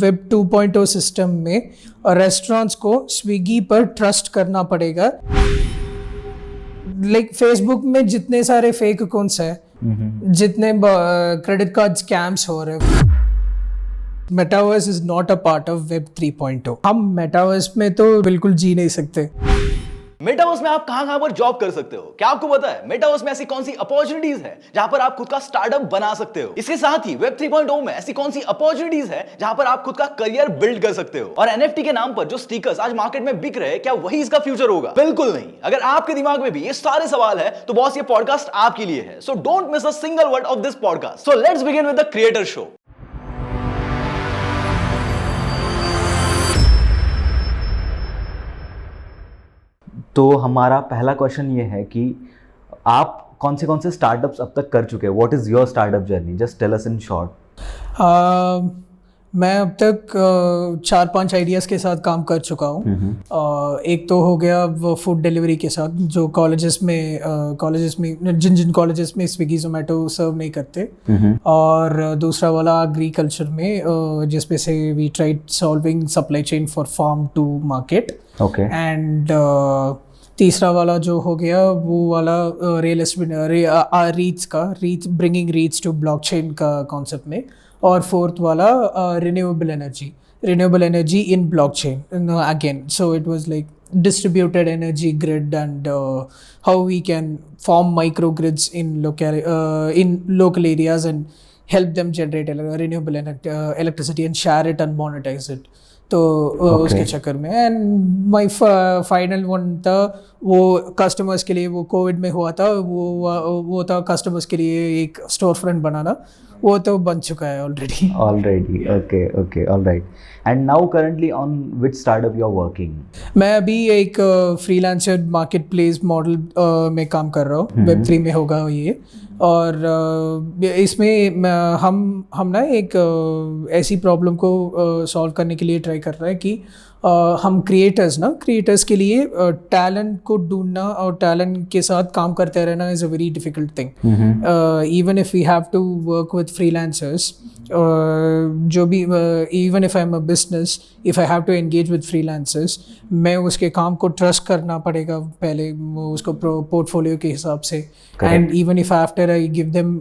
Web 2.0 system में restaurants को Swiggy पर ट्रस्ट करना पड़ेगा। लाइक फेसबुक में जितने सारे फेक अकाउंट्स हैं, जितने क्रेडिट कार्ड स्कैम्स हो रहे हैं, metaverse is not a part of web 3.0। हम मेटावर्स में तो बिल्कुल जी नहीं सकते। मेटावर्स में आप कहां पर जॉब कर सकते हो? क्या आपको पता है मेटावर्स में ऐसी कौन सी अपॉर्चुनिटीज है जहां पर आप खुद का स्टार्टअप बना सकते हो? इसके साथ ही वेब 3.0 में ऐसी कौन सी अपॉर्चुनिटीज है जहां पर आप खुद का करियर बिल्ड कर सकते हो? और एनएफटी के नाम पर जो स्टिकर्स आज मार्केट में बिक रहे हैं, क्या वही इसका फ्यूचर होगा? बिल्कुल नहीं। अगर आपके दिमाग में भी ये सारे सवाल है तो बॉस, ये पॉडकास्ट आपके लिए है। So don't miss a single word of this podcast. So let's begin with the creator show. तो हमारा पहला क्वेश्चन ये है कि आप कौन से स्टार्टअप्स अब तक कर चुके हैं? What is your startup journey? Just tell us in short. मैं अब तक 4-5 आइडियाज़ के साथ काम कर चुका हूँ। एक तो हो गया वो फूड डिलीवरी के साथ, जो कॉलेजेस में जिन कॉलेजेस में स्विगी जोमेटो सर्व नहीं करते। और दूसरा वाला एग्रीकल्चर में, जिसपे से we tried solving supply chain for farm to market. Okay. And तीसरा वाला जो हो गया वो वाला reach bringing reach to blockchain का कॉन्सेप्ट में। और फोर्थ वाला renewable energy in blockchain again. So it was like distributed energy grid and how we can form microgrids in local areas and help them generate renewable electricity and share it and monetize it. तो उसके चक्कर में and my final one था वो customers के लिए, वो Covid में हुआ था, वो था कस्टमर्स के लिए एक स्टोर फ्रंट बनाना। वो तो बन चुका है already. Okay, alright. And now currently on which startup you are working? मैं अभी एक फ्रीलांसर मार्केट प्लेस मॉडल में काम कर रहा हूँ। वेब 3 में होगा ये। और इसमें हम ना एक ऐसी प्रॉब्लम को सॉल्व करने के लिए ट्राई कर रहे हैं कि हम क्रिएटर्स के लिए टैलेंट को ढूंढना और टैलेंट के साथ काम करते रहना is a very difficult thing. Even if we have to work with freelancers, जो भी even if I am a business, if I have to engage with freelancers, मैं उसके काम को ट्रस्ट करना पड़ेगा पहले, उसको पोर्टफोलियो के हिसाब से। And even if after I give them,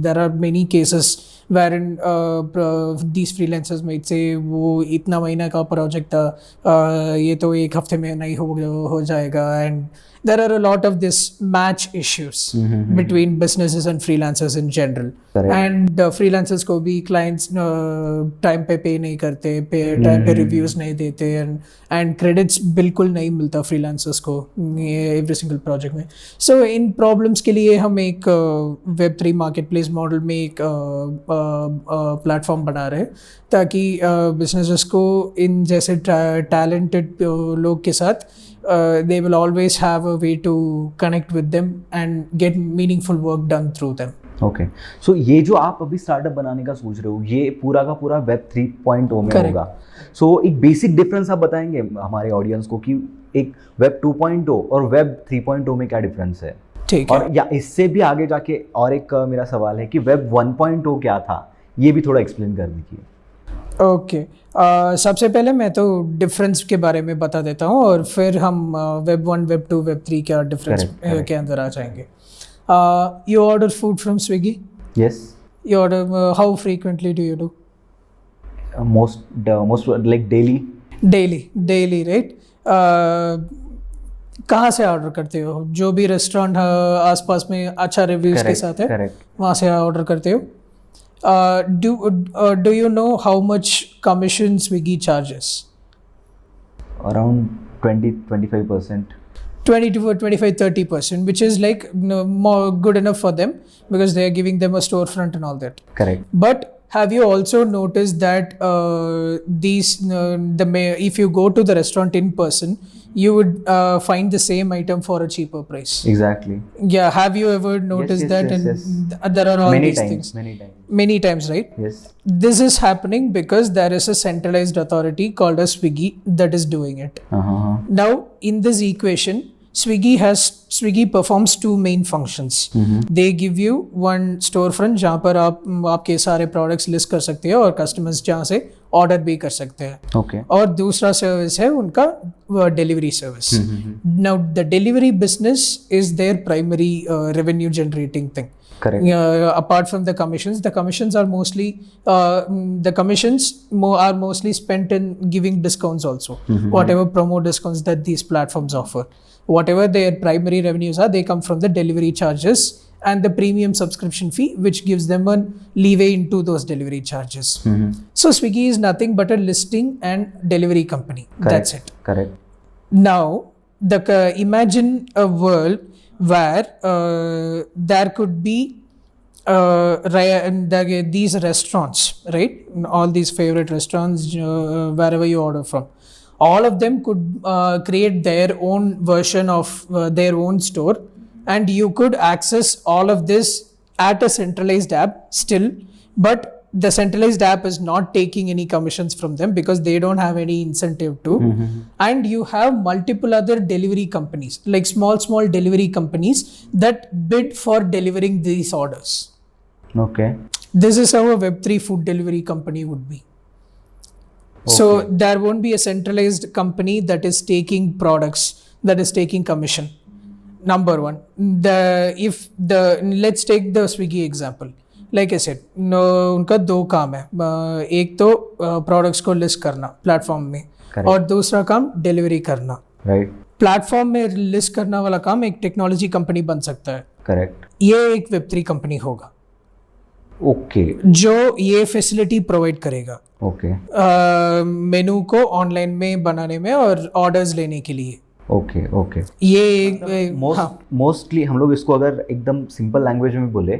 there are many cases wherein these freelancers might say वो इतना महीना का प्रोजेक्ट था, ये तो एक हफ्ते में नहीं हो जाएगा। And there are a lot of this match issues between businesses and freelancers in general. And freelancers को भी clients time पे pay नहीं करते, time पे reviews नहीं देते, and credits बिल्कुल नहीं मिलता freelancers को every single project में। So इन problems के लिए हम एक Web3 marketplace model में एक platform बना रहे हैं, ताकि businesses को इन जैसे talented लोग के साथ they will always have a way to connect with them and get meaningful work done through them. Okay. So ये जो आप अभी स्टार्टअप बनाने का सोच रहे हो, ये पूरा का पूरा वेब 3.0 में होगा। So एक बेसिक डिफरेंस आप बताएंगे हमारे ऑडियंस को कि एक वेब 2.0 और वेब 3.0 में क्या डिफरेंस है? ठीक है। और या इससे भी आगे जाके और एक मेरा सवाल है कि वेब 1.0 क्या था, ये भी थोड़ा एक्सप्लेन कर दीजिए। ओके, सबसे पहले मैं तो डिफरेंस के बारे में बता देता हूँ और फिर हम वेब 1, वेब 2, वेब 3 क्या डिफरेंस के अंदर आ जाएंगे। You order food from Swiggy? Yes. You order, how frequently do you do? Most like daily, right? कहाँ से ऑर्डर करते हो? जो भी रेस्टोरेंट आसपास में अच्छा रिव्यूज के साथ है, वहाँ से ऑर्डर करते हो? Do you know how much commission Swiggy charges? Around 20-25%. 25-30%, which is like more good enough for them because they are giving them a storefront and all that. Correct. But have you also noticed that if you go to the restaurant in person, you would find the same item for a cheaper price? Exactly. Yeah. Have you ever noticed that? Yes. There are all many these times, things. Many times, right? Yes. This is happening because there is a centralized authority called as Swiggy that is doing it. Now, in this equation, Swiggy performs two main functions. They give you one storefront जहाँ पर आप आपके सारे products list कर सकते हो और customers जहाँ से order भी कर सकते हैं. Okay. और दूसरा service है उनका delivery service. Now the delivery business is their primary revenue generating thing. Correct. Apart from the commissions are mostly are mostly spent in giving discounts also. Whatever promo discounts that these platforms offer, whatever their primary revenues are, they come from the delivery charges and the premium subscription fee, which gives them a leeway into those delivery charges. So Swiggy is nothing but a listing and delivery company. Correct. That's it. Correct. Now, imagine a world where there could be these restaurants, right? All these favorite restaurants, wherever you order from, all of them could create their own version of their own store, and you could access all of this at a centralized app still, but the centralized app is not taking any commissions from them because they don't have any incentive to. And you have multiple other delivery companies, like small delivery companies that bid for delivering these orders. Okay. This is how a Web3 food delivery company would be. So there won't be a centralized company that is taking products, that is taking commission. Number one, let's take the Swiggy example. Like I said, उनका दो काम है. एक तो products को list करना platform में. Correct. और दूसरा काम डिलीवरी करना. Right. प्लेटफॉर्म में लिस्ट करने वाला काम एक टेक्नोलॉजी कंपनी बन सकता है. Correct. ये एक Web3 कंपनी होगा. Okay. जो ये फैसिलिटी प्रोवाइड करेगा. Okay. मेनू को ऑनलाइन में बनाने में और ऑर्डर्स लेने के लिए. Okay okay. ये मोस्टली हम लोग इसको अगर एकदम सिंपल लैंग्वेज में बोले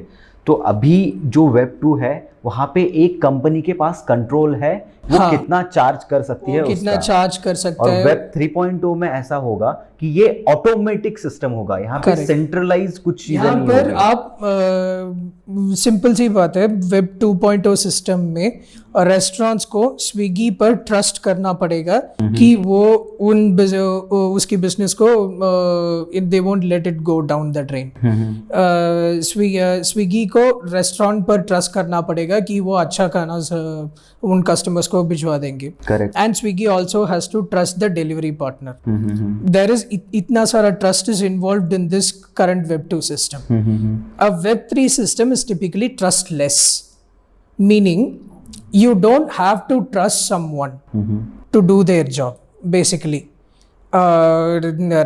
तो अभी जो वेब 2 है वहाँ पे एक कंपनी के पास कंट्रोल है वो कितना चार्ज कर सकती है, कितना चार्ज कर सकता है. और वेब 3.0 में ऐसा होगा कि ये ऑटोमेटिक सिस्टम होगा. यहाँ पे सेंट्रलाइज कुछ चीजें नहीं पर आप सिंपल सी बात है, वेब 2.0 सिस्टम में रेस्टोरेंट्स को स्विगी पर ट्रस्ट करना पड़ेगा कि वो उसकी बिजनेस को they won't let it go down the drain. Swiggy को रेस्टोरेंट पर ट्रस्ट करना पड़ेगा कि वो अच्छा खाना उन कस्टमर्स को भिजवा देंगे. And Swiggy also has to trust the delivery partner. There is इतना सारा trust is involved in this current web 2 system. A web 3 system is typically trustless, meaning you don't have to trust someone to do their job basically.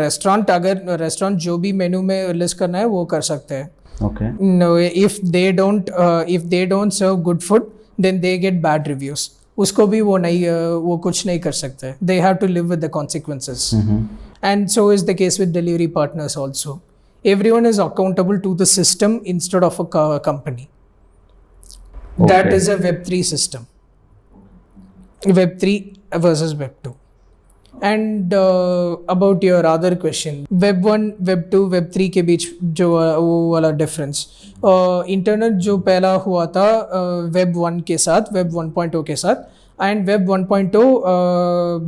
Restaurant जो भी मेनू में list करना है वो कर सकते हैं. Okay. No, if they don't serve good food, then they get bad reviews. उसको भी वो कुछ नहीं कर सकते. They have to live with the consequences. And so is the case with delivery partners also. Everyone is accountable to the system instead of a company. Okay. That is a Web3 system. Web3 versus Web 2. And about your other question, Web 1, Web 2, Web 3 के बीच जो वो वाला difference, internet जो पहला हुआ था Web 1 के साथ, Web 1.0 के साथ, एंड Web 1.0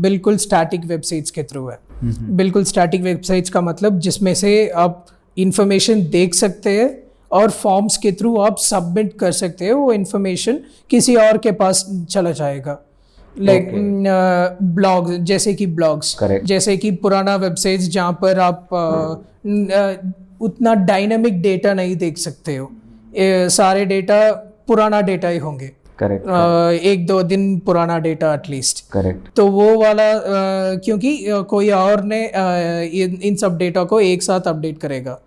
बिल्कुल स्टैटिक वेबसाइट्स के थ्रू है. बिल्कुल स्टैटिक वेबसाइट्स का मतलब जिसमें से आप इंफॉर्मेशन देख सकते हैं और फॉर्म्स के थ्रू आप सबमिट कर सकते हैं. वो इंफॉर्मेशन किसी और के पास चला जाएगा. लाइक ब्लॉग्स, जैसे कि ब्लॉग्स, जैसे कि पुराना वेबसाइट्स जहाँ पर आप उतना डायनामिक डेटा नहीं देख सकते हो. सारे डेटा पुराना डेटा ही होंगे. एक दो दिन पुराना डेटा एटलीस्ट. तो वो वाला क्योंकि कोई और ने इन सब डेटा को एक साथ अपडेट करेगा.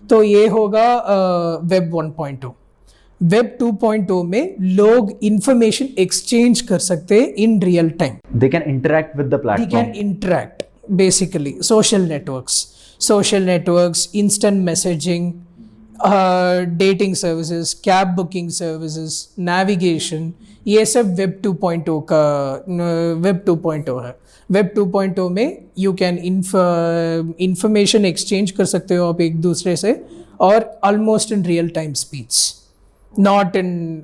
तो ये होगा वेब 1.0. वेब 2.0 में लोग इंफॉर्मेशन एक्सचेंज कर सकते हैं in real time. They can interact with the platform. They can interact basically. Social networks, instant messaging, dating services, cab booking services, navigation, ये सब वेब 2.0 का वेब 2.0 है. वेब 2.0 में यू कैन इंफॉर्मेशन एक्सचेंज कर सकते हो आप एक दूसरे से, और almost in real time speeds, not in.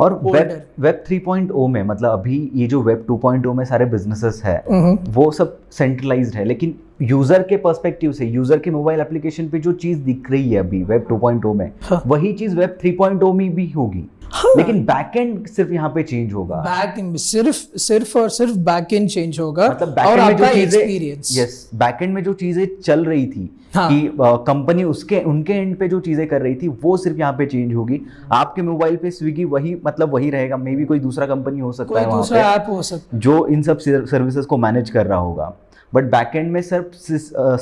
और वेब 3.0 में मतलब अभी ये जो वेब 2.0 में सारे बिजनेसेस है वो सब सेंट्रलाइज्ड है, लेकिन यूजर के पर्सपेक्टिव से, यूजर के मोबाइल एप्लीकेशन पे जो चीज दिख रही है अभी वेब 2.0 में, वही चीज वेब 3.0 में भी होगी। लेकिन बैकएंड सिर्फ यहाँ पे चेंज होगा। बैकएंड सिर्फ और सिर्फ बैकएंड चेंज होगा, मतलब और बैकएंड में जो आपका चीजें, एक्सपीरियंस, यस, बैकएंड में जो चीजें चल रही थी कि कंपनी उनके एंड पे जो चीजें कर रही थी वो सिर्फ यहाँ पे चेंज होगी। आपके मोबाइल पे स्विगी वही, मतलब वही रहेगा, मे बी कोई दूसरा कंपनी हो सकता है, कोई दूसरा ऐप हो सकता है जो इन सब सर्विसेज को मैनेज कर रहा होगा। बट बैकएंड में सिर्फ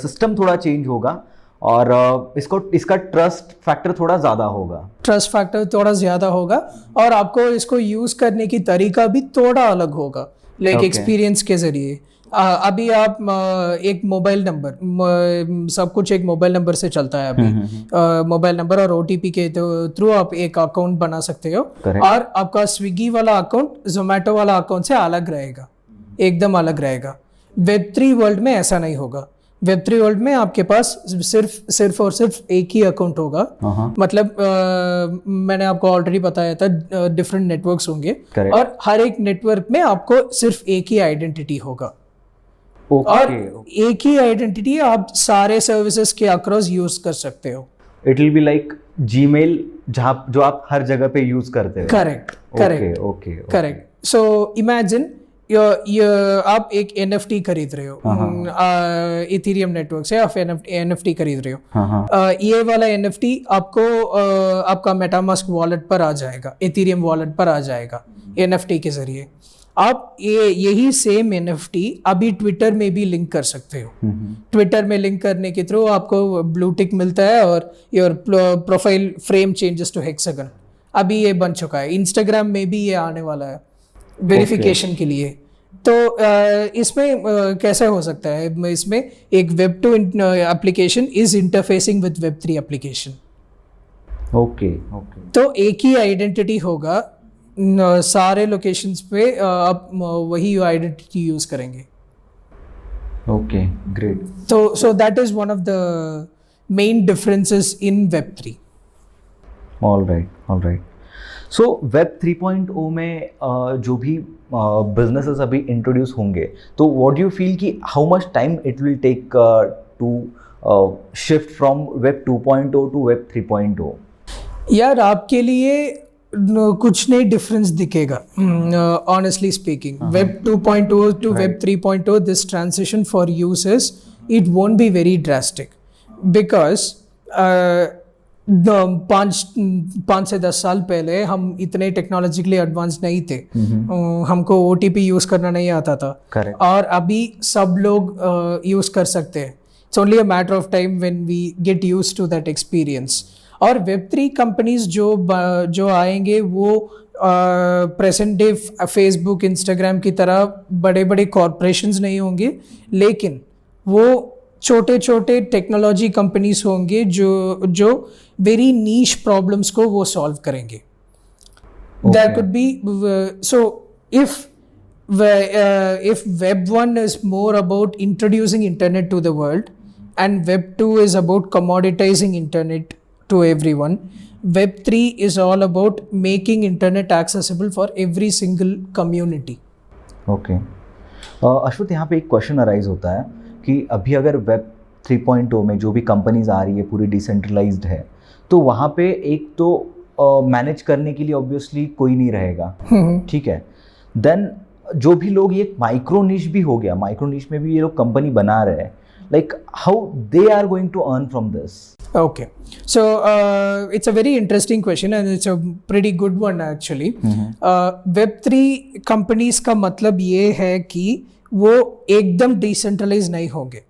सिस्टम थोड़ा चेंज होगा, और इसका ट्रस्ट फैक्टर थोड़ा ज़्यादा होगा। ट्रस्ट फैक्टर थोड़ा ज़्यादा होगा, और आपको इसको यूज़ करने की तरीका भी थोड़ा अलग होगा, लाइक एक्सपीरियंस के ज़रिए। अभी आप एक मोबाइल नंबर, सब कुछ एक मोबाइल नंबर से चलता है अभी। मोबाइल नंबर और OTP के थ्रू आप एक अकाउंट बना सकते हो, और आपका स्विगी वाला अकाउंट जोमेटो वाला अकाउंट से अलग रहेगा, एकदम अलग रहेगा। Web3 वर्ल्ड में ऐसा नहीं होगा। Web3 वर्ल्ड में आपके पास सिर्फ और सिर्फ एक ही अकाउंट होगा। मतलब मैंने आपको ऑलरेडी बताया था डिफरेंट नेटवर्क्स होंगे, और हर एक नेटवर्क में आपको सिर्फ एक ही आइडेंटिटी होगा। और एक ही आइडेंटिटी आप सारे सर्विसेज के अक्रॉस यूज कर सकते हो। It will be like Gmail, जहाँ जो आप हर जगह पे यूज करते हो। करेक्ट। सो इमेजिन आप एक NFT खरीद रहे हो इथेरियम नेटवर्क से, आप NFT खरीद रहे हो। ये वाला NFT आपको आपका मेटामास्क वॉलेट पर आ जाएगा, इथेरियम वॉलेट पर आ जाएगा NFT के जरिए। आप यही सेम NFT अभी ट्विटर में भी लिंक कर सकते हो। ट्विटर में लिंक करने के थ्रू आपको ब्लू टिक मिलता है, और your profile frame changes to hexagon. अभी ये बन चुका है। इंस्टाग्राम में भी ये आने वाला है वेरिफिकेशन के लिए। तो इसमें कैसे हो सकता है, इसमें एक Web2 application is interfacing with Web3 application. Okay. तो एक ही आइडेंटिटी होगा, सारे लोकेशंस पे आप वही आइडेंटिटी यूज करेंगे। Okay, great. तो so that is one of the main differences in Web3। All right. So web 3.0 में जो भी बिजनेसेस अभी इंट्रोड्यूस होंगे, तो व्हाट डू यू फील कि how much time it will take to shift from web 2.0 to web 3.0? यार आपके लिए कुछ नहीं डिफरेंस दिखेगा, honestly speaking. Web 2.0 to web 3.0, this transition for users, it won't be very drastic, because 5 से 10 साल पहले हम इतने टेक्नोलॉजिकली एडवांस नहीं थे। हमको OTP यूज करना नहीं आता था। और अभी सब लोग यूज कर सकते हैं। It's only a matter of time when we get used to that experience. और Web3 कंपनीज जो आएंगे वो प्रेजेंट डे फेसबुक, इंस्टाग्राम की तरह बड़े बड़े कॉरपोरेशंस नहीं होंगे, लेकिन वो छोटे छोटे टेक्नोलॉजी कंपनीज होंगे जो वेरी नीश प्रॉब्लम्स को वो सॉल्व करेंगे। There could be so if Web 1 is more about introducing internet to the world, and Web 2 is about commoditizing internet to everyone, Web 3 is all about making internet accessible for every single community. Okay. अश्वत, यहाँ पे एक question arise होता है कि अभी अगर web 3.0 में जो भी कंपनीज आ रही है पूरी डिसेंट्रलाइज्ड है, तो वहाँ पे एक तो मैनेज करने के लिए ऑब्वियसली कोई नहीं रहेगा, ठीक है। देन जो भी लोग, ये माइक्रो निश भी हो गया, माइक्रो निश में भी ये लोग कंपनी बना रहे हैं, like how they are going to earn from this? Okay, so it's a very interesting question and it's a pretty good one actually. Web3 companies का मतलब ये है कि वो एकदम डिसेंट्रलाइज नहीं होंगे।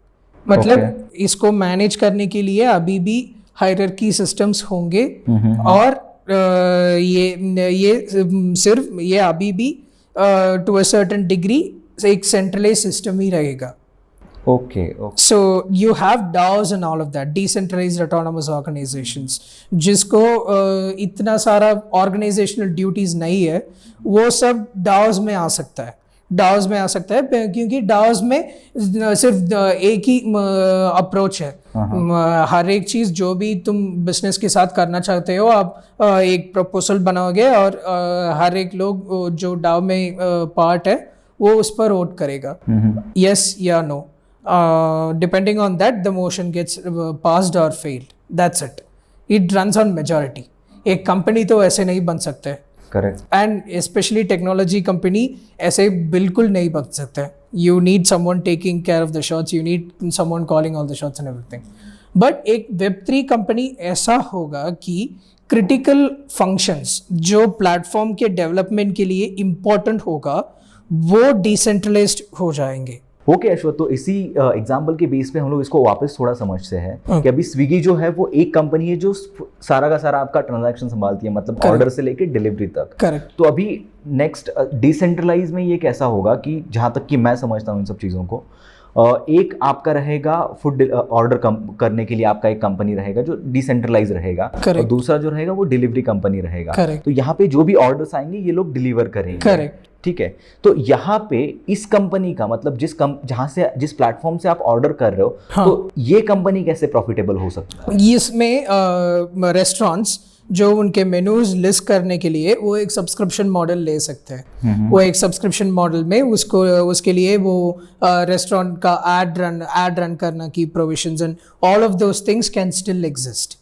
मतलब इसको मैनेज करने के लिए अभी भी हायरार्की सिस्टम्स होंगे, और ये सिर्फ ये अभी भी टू अ सर्टेन डिग्री एक सेंट्रलाइज सिस्टम ही रहेगा। Okay. So you have DAOs and all of that, decentralized autonomous organizations, जिसको इतना सारा organizational duties नहीं है, वो सब DAOs में आ सकता है। DAOs में आ सकता है क्योंकि DAOs में सिर्फ एक ही अप्रोच है। हर एक चीज़ जो भी तुम बिजनेस के साथ करना चाहते हो, आप एक प्रपोजल बनाओगे और हर एक लोग जो DAO में पार्ट है वो उस पर वोट करेगा, यस या no. Depending on that, the motion gets passed or failed. That's it. It runs on majority. एक कंपनी तो ऐसे नहीं बन सकते. Correct. And specially technology company ऐसे बिल्कुल नहीं बन सकते. You need someone taking care of the shots, you need someone calling all the shots and everything. But एक Web3 कंपनी ऐसा होगा कि क्रिटिकल फंक्शंस जो प्लेटफॉर्म के डेवलपमेंट के लिए इम्पोर्टेंट होगा वो डिसेंट्रलाइज्ड हो जाएंगे. ओके अश्वत, तो इसी एग्जाम्पल के बेस पे हम लोग इसको वापस थोड़ा समझते हैं कि अभी स्विगी जो है वो एक कंपनी है जो सारा का सारा आपका ट्रांजैक्शन संभालती है, मतलब ऑर्डर से लेके डिलीवरी तक. करेक्ट. तो अभी नेक्स्ट डिसेंट्रलाइज में ये कैसा होगा कि जहाँ तक कि मैं समझता हूँ इन सब चीज़ों को, एक आपका रहेगा फूड ऑर्डर करने के लिए आपका एक कंपनी रहेगा जो डिसेंट्रलाइज रहेगा. और दूसरा जो रहेगा वो डिलीवरी कंपनी रहेगा. Correct. तो यहाँ पे जो भी ऑर्डर्स आएंगे ये लोग डिलीवर करेंगे. करेक्ट. ठीक है. तो यहाँ पे इस कंपनी का मतलब जिस प्लेटफॉर्म से आप ऑर्डर कर रहे हो, हाँ. तो ये कंपनी कैसे प्रॉफिटेबल हो सकता है? इसमें रेस्टोरेंट्स जो उनके मेन्यूज लिस्ट करने के लिए वो एक सब्सक्रिप्शन मॉडल ले सकते हैं. वो एक सब्सक्रिप्शन मॉडल में उसके लिए वो रेस्टोरेंट का एड रन करना की provisions and all of those things can still exist.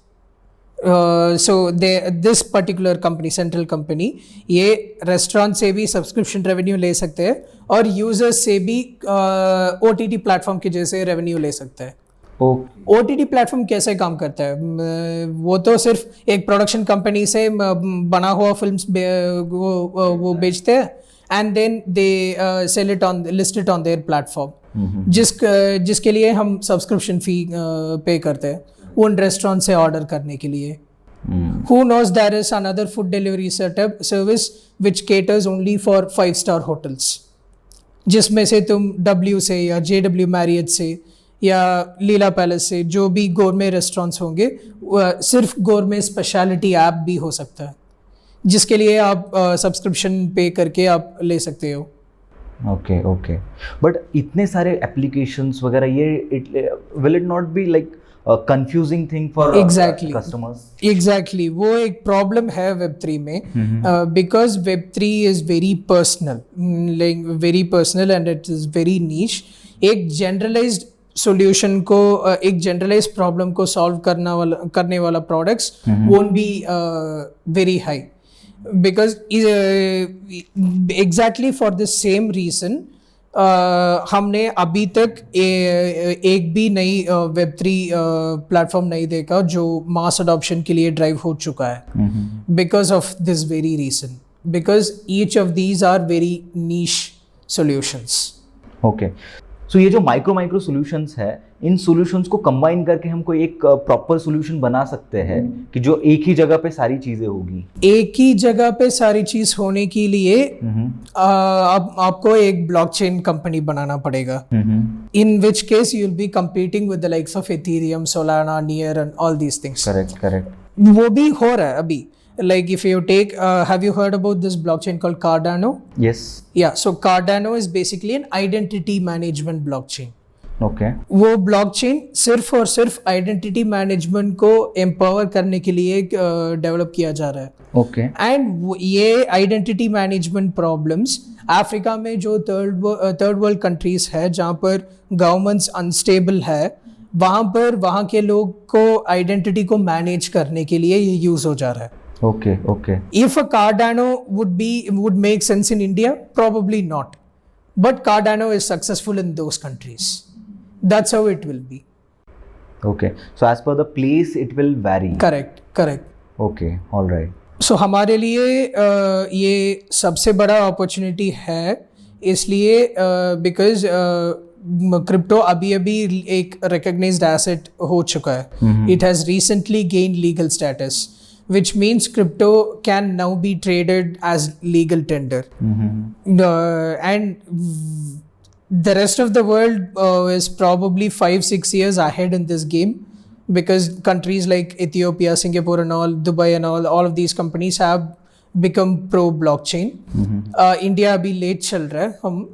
So this particular company, central company, ये रेस्टोरेंट से भी सब्सक्रिप्शन रेवेन्यू ले सकते हैं और यूजर्स से भी OTT प्लेटफॉर्म के जैसे रेवेन्यू ले सकते हैं. OTT प्लेटफॉर्म कैसे काम करता है? वो तो सिर्फ एक प्रोडक्शन कंपनी से बना हुआ फिल्म्स वो बेचते हैं and then they sell it on, list it on their platform, जिसके लिए हम सब्सक्रिप्शन फी पे करते हैं उन रेस्टोरेंट से ऑर्डर करने के लिए. Who knows, there is another food delivery service which caters only for 5-star hotels, जिसमें से तुम W से या JW Marriott से या लीला पैलेस से जो भी गोरमे रेस्टोरेंट्स होंगे, सिर्फ गोरमे स्पेशलिटी ऐप भी हो सकता है जिसके लिए आप सब्सक्रिप्शन पे करके आप ले सकते हो. Okay okay. बट इतने सारे एप्लीकेशंस वगैरह, ये will it not be like confusing thing for customers? Exactly. वो एक प्रॉब्लम है Web3 में, because Web3 is very personal, like very personal and it is very niche. एक generalized solution को, एक generalized problem को solve करने वाला products won't be very high, because exactly for the same reason हमने अभी तक एक भी नई Web3 प्लेटफॉर्म नहीं देखा जो मास अडॉप्शन के लिए ड्राइव हो चुका है. Because of this very reason, because each of these are very niche solutions. Okay. So ये जो माइक्रो सॉल्यूशंस है, इन सॉल्यूशंस को कंबाइन करके हम कोई एक प्रॉपर सॉल्यूशन बना सकते हैं कि जो एक ही जगह पे सारी चीजें होगी. एक ही जगह पे सारी चीज होने के लिए आपको एक ब्लॉकचेन कंपनी बनाना पड़ेगा. In which case you will be competing with the likes of Ethereum, Solana, Near and all these things. Correct. वो भी हो रहा है अभी. Like if you take, have you heard about this blockchain called Cardano? Yes. Yeah, so Cardano is basically an identity management blockchain. Okay. वो blockchain सिर्फ और सिर्फ identity management को empower करने के लिए develop किया जा रहा है. Okay. And ये identity management problems अफ्रीका में जो third world countries है जहाँ पर governments unstable है, वहाँ के लोग को identity को manage करने के लिए ये use हो जा रहा है. Okay. If a Cardano would make sense in India, probably not. But Cardano is successful in those countries. That's how it will be. Okay. So as per the place, it will vary. Correct. Okay. All right. So हमारे लिए ये सबसे बड़ा opportunity है, इसलिए because crypto अभी एक recognized asset हो चुका है. It has recently gained legal status, which means crypto can now be traded as legal tender. And the rest of the world is probably 5-6 years ahead in this game, because countries like Ethiopia, Singapore and all, Dubai and all of these companies have become pro blockchain. India अभी late चल रहा है. हम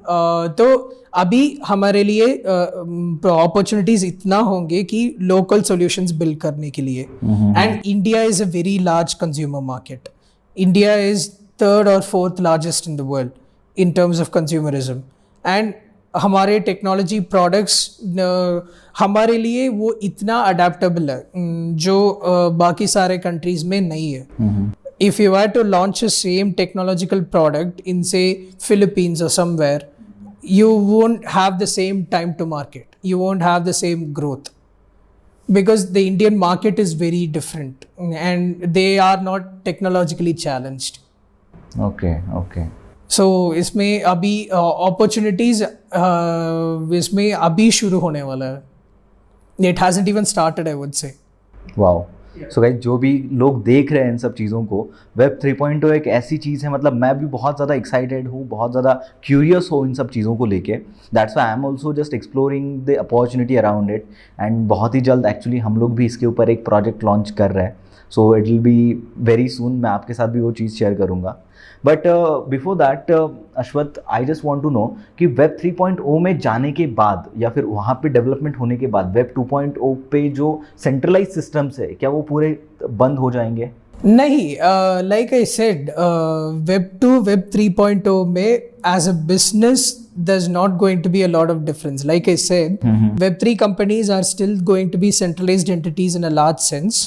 तो अभी हमारे लिए opportunities इतना होंगे कि लोकल सॉल्यूशंस बिल्ड करने के लिए. And India is a very large consumer market. India is 3rd or 4th largest in the world in terms of consumerism, and हमारे टेक्नोलॉजी प्रोडक्ट्स हमारे लिए वो इतना अडेप्टेबल है जो बाकी सारे कंट्रीज में नहीं है. If you were to launch a same technological product in say Philippines or somewhere, you won't have the same time to market. You won't have the same growth because the Indian market is very different and they are not technologically challenged. Okay. So इसमें अभी opportunities इसमें अभी शुरू होने वाला है. It hasn't even started, I would say. Wow. So guys, जो भी लोग देख रहे हैं इन सब चीज़ों को, वेब 3.0 एक ऐसी चीज़ है, मतलब मैं भी बहुत ज़्यादा एक्साइटेड हूँ, बहुत ज़्यादा क्यूरियस हूँ इन सब चीज़ों को लेके. That's why I am also just exploring the opportunity around it. And बहुत ही जल्द एक्चुअली हम लोग भी इसके ऊपर एक प्रोजेक्ट लॉन्च कर रहे हैं. So it will be very soon. मैं आपके साथ भी वो चीज़ शेयर करूँगा. But before that Ashwath, I just want to know कि वेब 3.0 में जाने के बाद या फिर वहाँ पे डेवलपमेंट होने के बाद वेब 2.0 पे जो सेंट्रलाइज सिस्टम्स है, क्या वो पूरे बंद हो जाएंगे? नहीं, like I said, Web 2, Web 3.0 में as a business there's not going to be a lot of difference. Like I said, Web 3 companies are still going to be centralized entities in a large sense,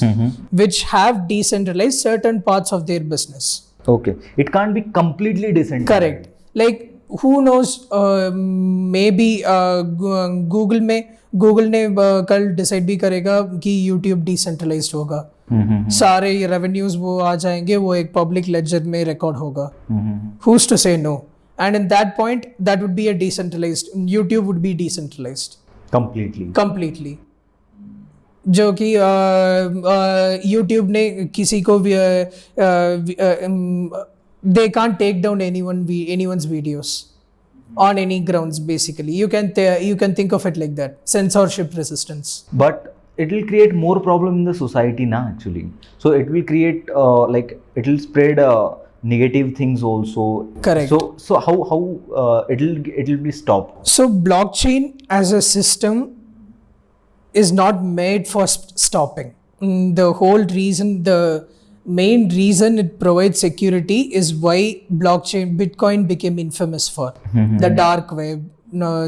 which have decentralized certain parts of their business. Okay, it can't be completely decentralized. Correct. Like who knows, maybe Google ने कल decide भी करेगा कि YouTube decentralised होगा. सारे revenues वो आ जाएंगे, वो एक पब्लिक लेजर में रिकॉर्ड होगा. Who's to say no? And in that point, that would be a decentralized. YouTube would be decentralized. Completely. जो कि YouTube ने किसी को भी they can't take down anyone's videos on any grounds. Basically, you can think of it like that. Censorship resistance. But it will create more problem in the society now actually. So it will create like it will spread negative things also. Correct. So how it will be stopped? So blockchain as a system is not made for stopping. The main reason it provides security is why Bitcoin became infamous for. The dark web,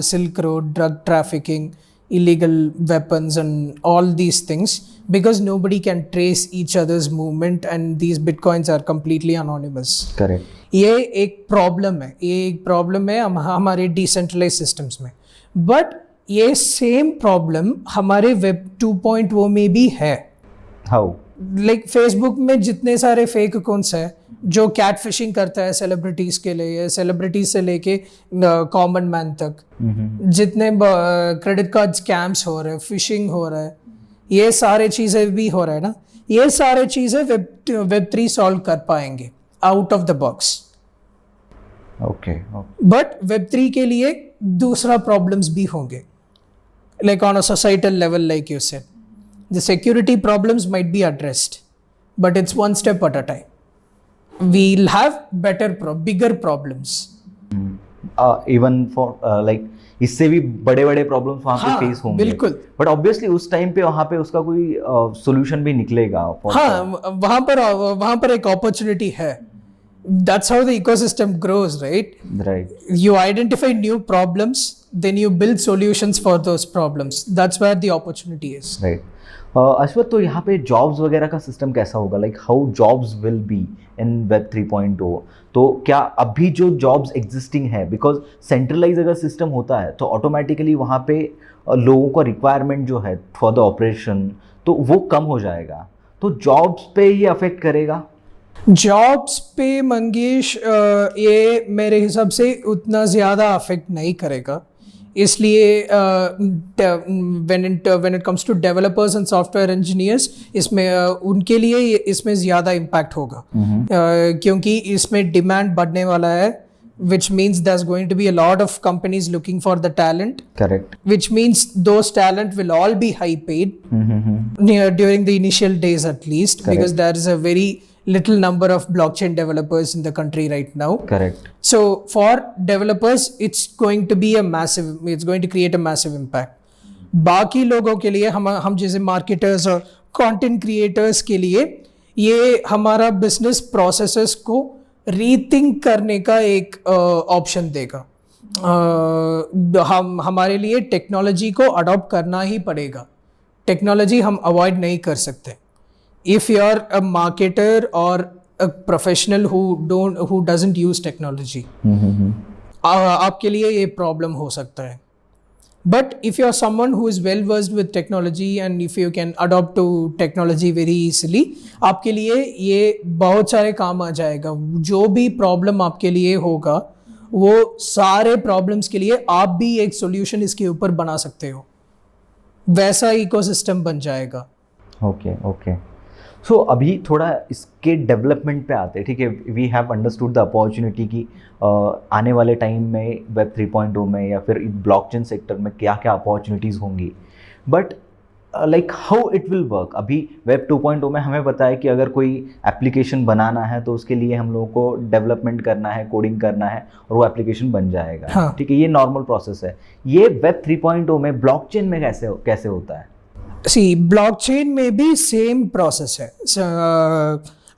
Silk Road, drug trafficking, illegal weapons and all these things, because nobody can trace each other's movement and these Bitcoins are completely anonymous. Correct. ये एक problem है हमारे decentralise systems में. But ये same problem हमारे web 2.0 में भी है. हाउ? लाइक फेसबुक में जितने सारे फेक अकाउंट्स हैं जो कैट फिशिंग करता है सेलिब्रिटीज के लिए, सेलिब्रिटीज से लेके कॉमन मैन तक, जितने क्रेडिट कार्ड स्कैम्स हो रहे हैं, फिशिंग हो रहा है, ये सारे चीज़ें भी हो रहा है ना. ये सारे चीज़ें वेब 3 सॉल्व कर पाएंगे out of the box. Okay. But web 3 के लिए दूसरा प्रॉब्लम्स भी होंगे, like on a societal level, like you said. The security problems might be addressed, but it's one step at a time. We'll have bigger problems. Even for like इससे भी बड़े problems वहाँ पे फेस होंगे. बिल्कुल. But obviously उस time पे वहाँ पे उसका कोई सोल्यूशन भी निकलेगा. हाँ, वहाँ पर एक अपॉर्चुनिटी है. That's how the ecosystem grows, right? You identify new problems, then you build solutions for those problems. That's where the opportunity is. Right. Ashwath, तो यहाँ पे जॉब्स वगैरह का सिस्टम कैसा होगा? Like how jobs will be in web 3.0? तो क्या अभी जो जॉब्स एग्जिस्टिंग है, बिकॉज सेंट्रलाइज अगर सिस्टम होता है तो ऑटोमेटिकली वहाँ पे लोगों का रिक्वायरमेंट जो है फॉर द ऑपरेशन तो वो कम हो जाएगा. तो जॉब्स पे ये अफेक्ट करेगा? जॉब्स पे मंगेश ये मेरे हिसाब से उतना ज़्यादा अफेक्ट नहीं करेगा. इसलिए when it comes to developers and software engineers, इसमें उनके लिए इसमें ज़्यादा इम्पैक्ट होगा. क्योंकि इसमें डिमांड बढ़ने वाला है, which means there's going to be a lot of companies looking for the talent. Correct. Which means those talent will all be high paid during the initial days at least. Correct. Because there is a very little number of blockchain developers in the country right now. Correct. So for developers, it's going to create a massive impact. बाकी लोगों के लिए हम जैसे marketers और content creators के लिए ये हमारा बिजनेस प्रोसेसेस को रीथिंक करने का एक ऑप्शन देगा. हम हमारे लिए टेक्नोलॉजी को अडॉप्ट करना ही पड़ेगा. टेक्नोलॉजी हम अवॉइड नहीं कर सकते. If you are a marketer और a professional who doesn't use technology, आपके लिए ये प्रॉब्लम हो सकता है. But if you are someone who is well versed with technology and if you can adopt to technology very easily, आपके लिए ये बहुत सारे काम आ जाएगा. जो भी प्रॉब्लम आपके लिए होगा, वो सारे प्रॉब्लम्स के लिए आप भी एक सॉल्यूशन इसके ऊपर बना सकते हो. वैसा इकोसिस्टम बन जाएगा. ओके. सो अभी थोड़ा इसके डेवलपमेंट पे आते हैं. ठीक है, we have understood the opportunity की आने वाले टाइम में वेब 3.0 में या फिर ब्लॉकचेन सेक्टर में क्या क्या अपॉर्चुनिटीज़ होंगी. But like how it will work. अभी वेब 2.0 में हमें बताया कि अगर कोई एप्लीकेशन बनाना है तो उसके लिए हम लोगों को डेवलपमेंट करना है, कोडिंग करना है और वो एप्लीकेशन बन जाएगा. हाँ. ठीक है, ये नॉर्मल प्रोसेस है. ये वेब 3.0 में ब्लॉकचेन में कैसे होता है? सी ब्लॉकचेन में भी सेम प्रोसेस है.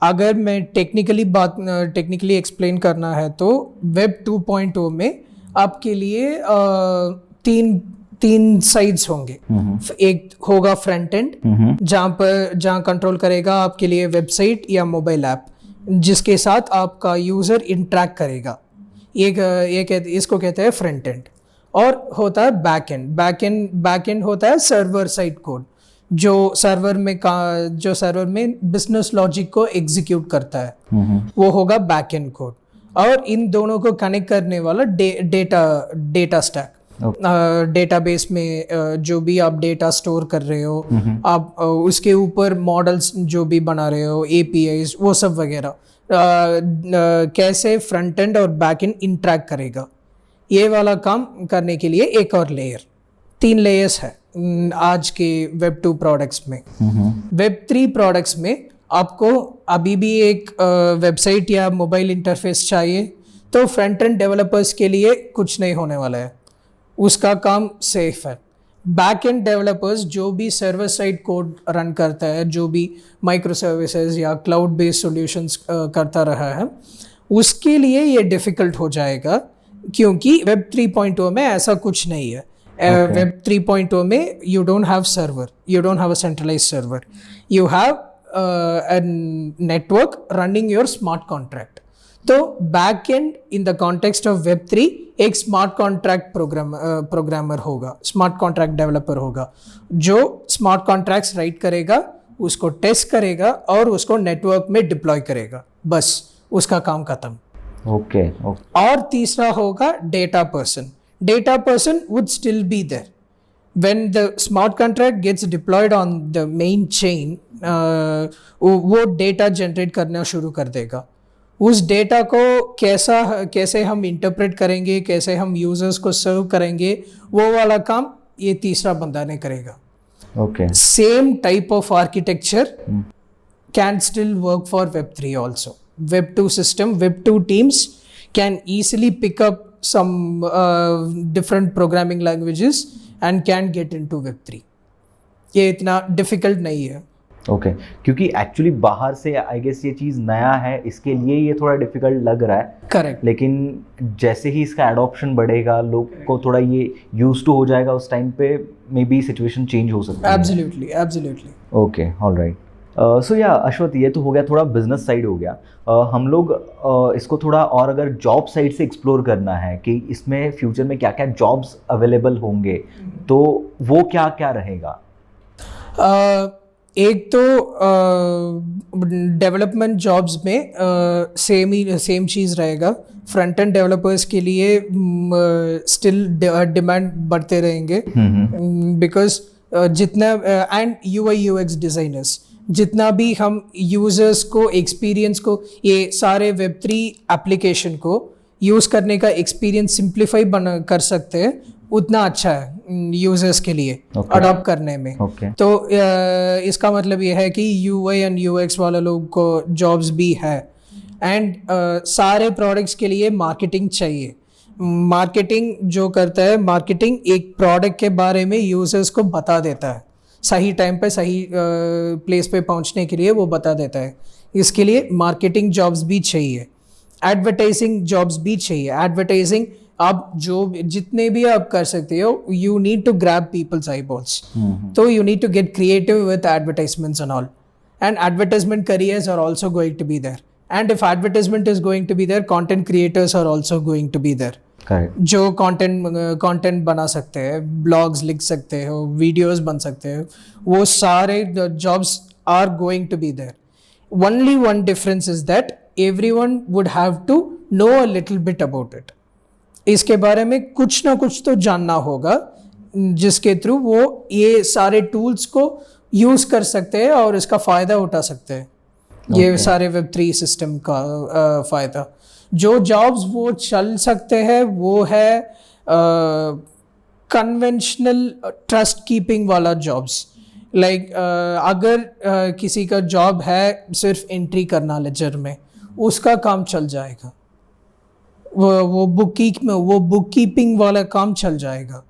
अगर मैं टेक्निकली एक्सप्लेन करना है तो वेब 2.0 में आपके लिए तीन साइड्स होंगे. एक होगा फ्रंट एंड, जहाँ कंट्रोल करेगा आपके लिए वेबसाइट या मोबाइल ऐप जिसके साथ आपका यूज़र इंटरेक्ट करेगा. इसको कहते हैं फ्रंट एंड. और होता है बैक एंड. बैक एंड होता है सर्वर साइड कोड जो सर्वर में बिजनेस लॉजिक को एग्जीक्यूट करता है. वो होगा बैक एंड कोड. और इन दोनों को कनेक्ट करने वाला डेटा स्टैक. डेटाबेस में जो भी आप डेटा स्टोर कर रहे हो, आप उसके ऊपर मॉडल्स जो भी बना रहे हो, APIs, वो सब वगैरह कैसे फ्रंट एंड और बैक एंड इंटरेक्ट करेगा, ये वाला काम करने के लिए एक और लेयर. 3 लेयर्स है आज के वेब 2 प्रोडक्ट्स में. वेब 3 प्रोडक्ट्स में आपको अभी भी एक वेबसाइट या मोबाइल इंटरफेस चाहिए तो फ्रंट एंड डेवलपर्स के लिए कुछ नहीं होने वाला है, उसका काम सेफ है. बैक एंड डेवलपर्स जो भी सर्वर साइड कोड रन करता है, जो भी माइक्रो सर्विसेज या क्लाउड बेस्ड सॉल्यूशंस करता रहा है, उसके लिए ये डिफ़िकल्ट हो जाएगा क्योंकि वेब 3.0 में ऐसा कुछ नहीं है. वेब 3.0 में you don't have server, you don't have a centralized server, you have a network running your smart contract. तो back and in the context of web 3 एक स्मार्ट कॉन्ट्रैक्ट प्रोग्रामर होगा, स्मार्ट कॉन्ट्रैक्ट डेवलपर होगा जो smart contracts right करेगा, उसको test करेगा और उसको नेटवर्क में डिप्लॉय करेगा. बस उसका काम खत्म. ओके. और तीसरा होगा data person. Data person would still be there. When the smart contract gets deployed on the main chain, वो डेटा जनरेट करना शुरू कर देगा. उस डेटा को कैसे हम इंटरप्रेट करेंगे, कैसे हम यूजर्स को सर्व करेंगे, वो वाला काम ये तीसरा बंदा ने करेगा. Okay. Same type of architecture can still work for Web 3 also. Web 2 system, Web 2 teams can easily pick up some different programming languages and can get into Web 3. ये इतना डिफिकल्ट नहीं है. ओके. क्योंकि एक्चुअली बाहर से I guess ये चीज़ नया है, इसके लिए ये थोड़ा डिफिकल्ट लग रहा है. करेक्ट. लेकिन जैसे ही इसका एडॉप्शन बढ़ेगा, लोग को थोड़ा ये यूज टू हो जाएगा, उस टाइम पे मे बी सिचुएशन चेंज हो सकती है. एब्सोल्युटली. Okay, alright. सो या अश्वत, ये तो हो गया थोड़ा बिजनेस साइड हो गया. हम लोग इसको थोड़ा और अगर जॉब साइड से एक्सप्लोर करना है कि इसमें फ्यूचर में क्या क्या जॉब्स अवेलेबल होंगे, तो वो क्या क्या रहेगा? एक तो डेवलपमेंट जॉब्स में सेम चीज़ रहेगा. फ्रंट एंड डेवलपर्स के लिए स्टिल डिमांड बढ़ते रहेंगे बिकॉज जितना एंड UI UX डिज़ाइनर्स, जितना भी हम यूज़र्स को एक्सपीरियंस को, ये सारे वेब 3 एप्लीकेशन को यूज़ करने का एक्सपीरियंस सिंप्लीफाई कर सकते हैं, उतना अच्छा है यूज़र्स के लिए अडॉप्ट करने में. तो इसका मतलब ये है कि UI एंड UX वाले लोग को जॉब्स भी है. एंड सारे प्रोडक्ट्स के लिए मार्केटिंग चाहिए. मार्केटिंग जो करता है, मार्केटिंग एक प्रोडक्ट के बारे में यूज़र्स को बता देता है, सही टाइम पे सही प्लेस पे पहुंचने के लिए वो बता देता है. इसके लिए मार्केटिंग जॉब्स भी चाहिए, एडवर्टाइजिंग जॉब्स भी चाहिए. एडवर्टाइजिंग आप जो जितने भी आप कर सकते हो, you need to grab people's eyeballs. तो you need to get creative with advertisements and all, and advertisement careers are also going to be there, and if advertisement is going to be there, content creators are also going to be there. Correct. जो content बना सकते हैं, blogs लिख सकते हो, videos बन सकते हो, वो सारे jobs are going to be there. Only one difference is that everyone would have to know a little bit about it. इसके बारे में कुछ ना कुछ तो जानना होगा, जिसके थ्रू वो ये सारे टूल्स को यूज कर सकते हैं और इसका फायदा उठा सकते हैं. ये सारे Web3 सिस्टम का फायदा. जो जॉब्स वो चल सकते हैं वो है कन्वेंशनल ट्रस्ट कीपिंग वाला जॉब्स. लाइक अगर किसी का जॉब है सिर्फ एंट्री करना लेजर में, उसका काम चल जाएगा. वो बुक कीपिंग वाला काम चल जाएगा.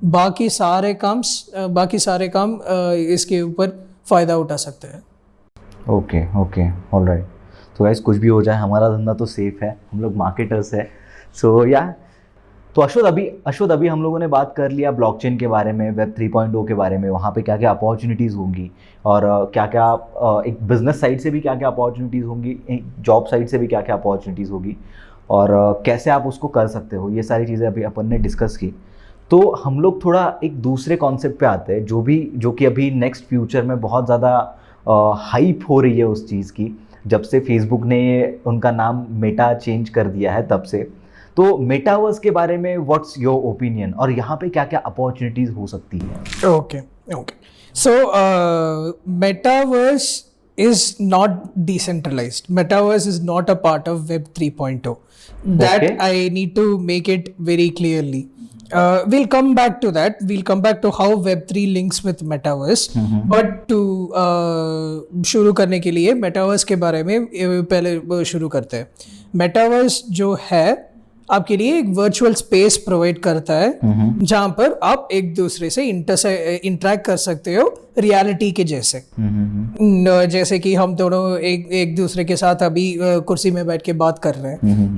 बाकी सारे काम इसके ऊपर फ़ायदा उठा सकते हैं. Okay alright. तो गाइस कुछ भी हो जाए हमारा धंधा तो सेफ है, हम लोग मार्केटर्स है. सो या तो अशोद अभी हम लोगों ने बात कर लिया ब्लॉकचेन के बारे में, वेब 3.0 के बारे में, वहाँ पे क्या क्या अपॉर्चुनिटीज़ होंगी और क्या क्या एक बिजनेस साइड से भी क्या क्या अपॉर्चुनिटीज़ होंगी, एक जॉब साइड से भी क्या क्या अपॉर्चुनिटीज़ होगी और कैसे आप उसको कर सकते हो. ये सारी चीज़ें अभी अपन ने डिस्कस की. तो हम लोग थोड़ा एक दूसरे कॉन्सेप्ट पे आते हैं जो कि अभी नेक्स्ट फ्यूचर में बहुत ज़्यादा हाइप हो रही है उस चीज़ की, जब से फेसबुक ने उनका नाम मेटा चेंज कर दिया है तब से. तो मेटावर्स के बारे में व्हाट्स योर ओपिनियन और यहाँ पे क्या क्या अपॉर्चुनिटीज़ हो सकती हैं? Okay so metaverse is not decentralized. Metaverse is not a part of Web 3.0. That I need to make it very clearly. We'll come back to that. We'll come back to how Web3 links with Metaverse. But to शुरू करने के लिए Metaverse के बारे में पहले शुरू करते हैं. Metaverse जो है आपके लिए एक वर्चुअल स्पेस प्रोवाइड करता है जहां पर आप एक दूसरे से इंटरैक्ट कर सकते हो रियलिटी के जैसे. जैसे कि हम दोनों एक दूसरे के साथ अभी कुर्सी में बैठ के बात कर रहे हैं.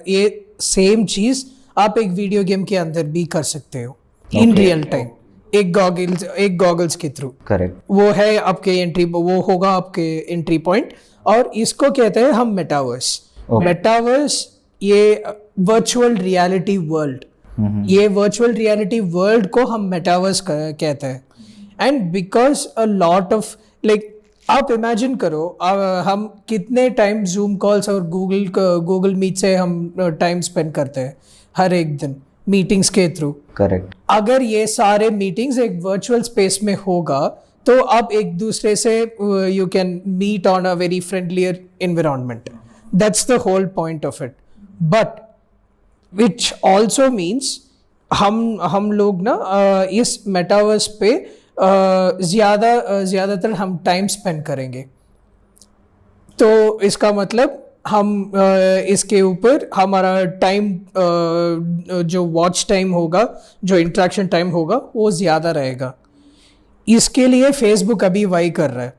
ये सेम चीज आप एक वीडियो गेम के अंदर भी कर सकते हो इन रियल टाइम, एक गॉगल्स के थ्रू. करेक्ट. वो है आपके वो होगा आपके एंट्री पॉइंट और इसको कहते हैं हम मेटावर्स. मेटावर्स ये वर्चुअल रियलिटी वर्ल्ड, ये वर्चुअल रियलिटी वर्ल्ड को हम मेटावर्स कहते हैं. And because a lot of like आप इमेजिन करो हम कितने टाइम जूम कॉल्स और गूगल मीट से हम टाइम स्पेंड करते हैं हर एक दिन मीटिंग्स के थ्रू. करेक्ट. अगर ये सारे मीटिंग्स एक वर्चुअल स्पेस में होगा तो आप एक दूसरे से you can meet on a very friendlier environment. That's the whole point of it. But which also means हम लोग ना इस मेटावर्स पे ज़्यादातर हम टाइम स्पेंड करेंगे. तो इसका मतलब हम इसके ऊपर हमारा टाइम जो वॉच टाइम होगा, जो इंट्रैक्शन टाइम होगा वो ज़्यादा रहेगा. इसके लिए फेसबुक अभी वही कर रहा है.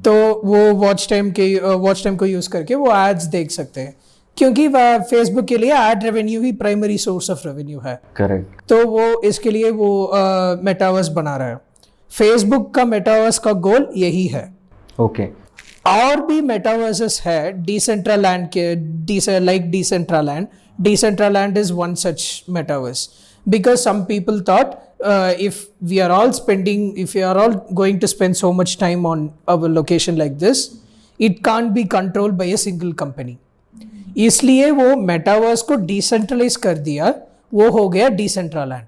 तो वो वॉच टाइम को यूज़ करके वो एड्स देख सकते हैं क्योंकि फेसबुक के लिए ad revenue he primary source of revenue है. करेक्ट. तो वो इसके लिए वो मेटावर्स बना रहा है. फेसबुक का मेटावर्स का गोल यही है. ओके. और भी मेटावर्सेस है डिसेंट्रालैंड के like Decentraland is one such metaverse because some people thought if we are all going to spend so much time on a location like this, it can't be controlled by a single company. इसलिए वो metaverse को decentralise कर दिया, वो हो गया डिसेंट्रालैंड.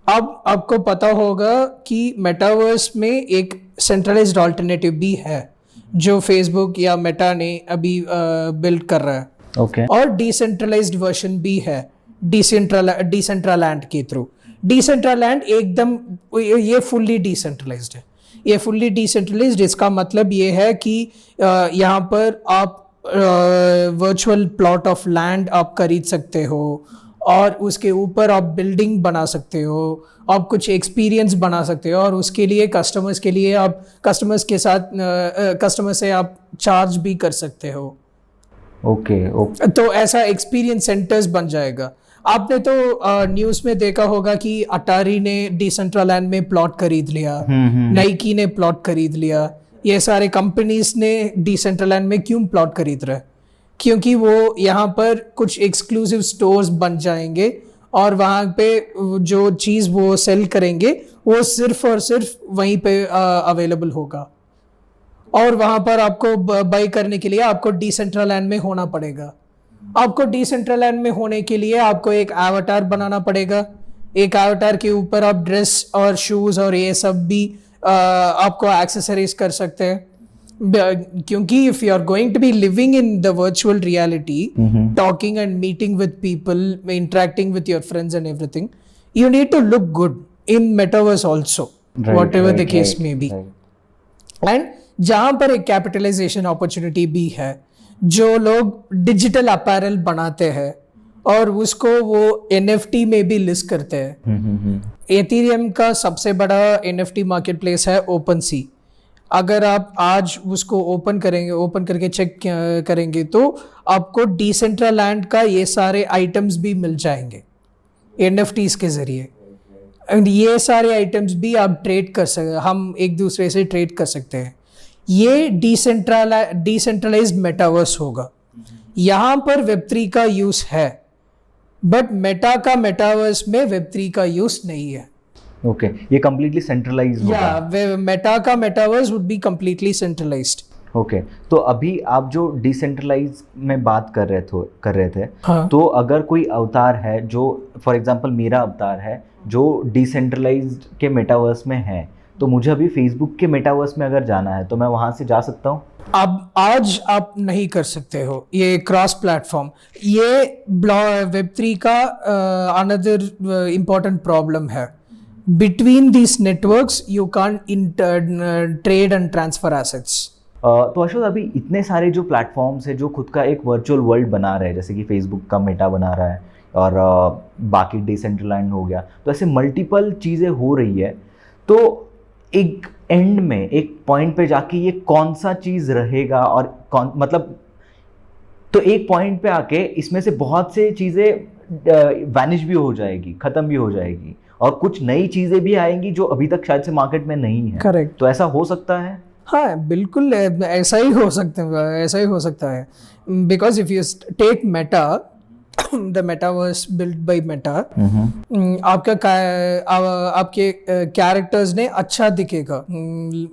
अब आपको पता होगा कि मेटावर्स में एक सेंट्रलाइज्ड अल्टरनेटिव भी है जो फेसबुक या मेटा ने अभी बिल्ड कर रहा है. ओके. और डिसेंट्रलाइज्ड वर्जन भी है डिसेंट्रालैंड के थ्रू. डिसेंट्रालैंड एकदम ये फुल्ली डिसेंट्रलाइज्ड है. ये फुल्ली डिसेंट्रलाइज्ड इसका मतलब ये है कि यहाँ पर आप वर्चुअल प्लॉट ऑफ लैंड आप खरीद सकते हो और उसके ऊपर आप बिल्डिंग बना सकते हो, आप कुछ एक्सपीरियंस बना सकते हो और उसके लिए कस्टमर्स से आप चार्ज भी कर सकते हो. ओके. तो ऐसा एक्सपीरियंस सेंटर्स बन जाएगा. आपने तो न्यूज़ में देखा होगा कि अटारी ने डिसेंट्रलैंड में प्लॉट खरीद लिया, नाइकी ने प्लॉट खरीद लिया। ये सारे कंपनीज ने डिसेंट्रलैंड में क्यों प्लॉट खरीद रहे? क्योंकि वो यहाँ पर कुछ एक्सक्लूसिव स्टोर्स बन जाएंगे और वहाँ पे जो चीज़ वो सेल करेंगे वो सिर्फ और सिर्फ वहीं पे अवेलेबल होगा। और वहाँ पर आपको बाई करने के लिए आपको डिसेंट्रलैंड में होना पड़ेगा। आपको डिसेंट्रलैंड में होने के लिए आपको एक एवटार बनाना पड़ेगा। एक एवटार के ऊपर आप ड्रेस और शूज़ और ये सब भी आपको एक्सेसरीज कर सकते हैं। क्योंकि if you are going to be living in the virtual reality, talking and meeting with people, interacting with your friends and everything, you need to look good in metaverse also, whatever the case may be. And जहाँ पर एक capitalisation opportunity भी है, जो लोग digital apparel बनाते हैं और उसको वो NFT में भी लिस्ट करते हैं। एथेरियम का सबसे बड़ा NFT मार्केट प्लेस है OpenSea। अगर आप आज उसको ओपन करके चेक करेंगे तो आपको डिसेंट्रलैंड का ये सारे आइटम्स भी मिल जाएंगे NFTs के जरिए। एंड ये सारे आइटम्स भी आप ट्रेड कर सकते, हम एक दूसरे से ट्रेड कर सकते हैं। ये डिसेंट्रलाइज्ड मेटावर्स होगा। यहाँ पर Web3 का यूज है, बट मेटा का मेटावर्स में Web3 का यूज नहीं है। ओके, ये कंप्लीटली सेंट्रलाइज्ड होगा। या मेटा का metaverse would be completely centralised. Okay, तो अभी आप जो डिसेंट्रलाइज में बात कर रहे थे, हाँ। तो अगर कोई अवतार है जो फॉर एग्जांपल मेरा अवतार है जो डिसेंट्रलाइज्ड के मेटावर्स में है, तो मुझे अभी फेसबुक के मेटावर्स में अगर जाना है तो मैं वहां से जा सकता हूँ? अब आज आप नहीं कर सकते हो, ये क्रॉस प्लेटफॉर्म। ये Web3 का अनदर इम्पोर्टेंट प्रॉब्लम है। Between this networks you can't trade and transfer assets. तो अशोक, अभी इतने सारे जो प्लेटफॉर्म्स है जो खुद का एक वर्चुअल वर्ल्ड बना रहे हैं, जैसे कि फेसबुक का मेटा बना रहा है और बाकी डिसेंट्रलैंड हो गया, तो ऐसे मल्टीपल चीज़ें हो रही है, तो एक एंड में एक पॉइंट पे जाके ये कौन सा चीज़ रहेगा और कौन, मतलब तो एक पॉइंट पे आके इसमें से बहुत से चीज़ें वैनिश भी हो जाएगी, ख़त्म भी हो जाएगी और कुछ नई चीज़ें भी आएंगी जो अभी तक शायद से मार्केट में नहीं है। करेक्ट। तो ऐसा हो सकता है? हाँ, बिल्कुल ऐसा ही हो सकता है। Because if you take Meta, the metaverse built by Meta, आपके कैरेक्टर्स ने अच्छा दिखेगा,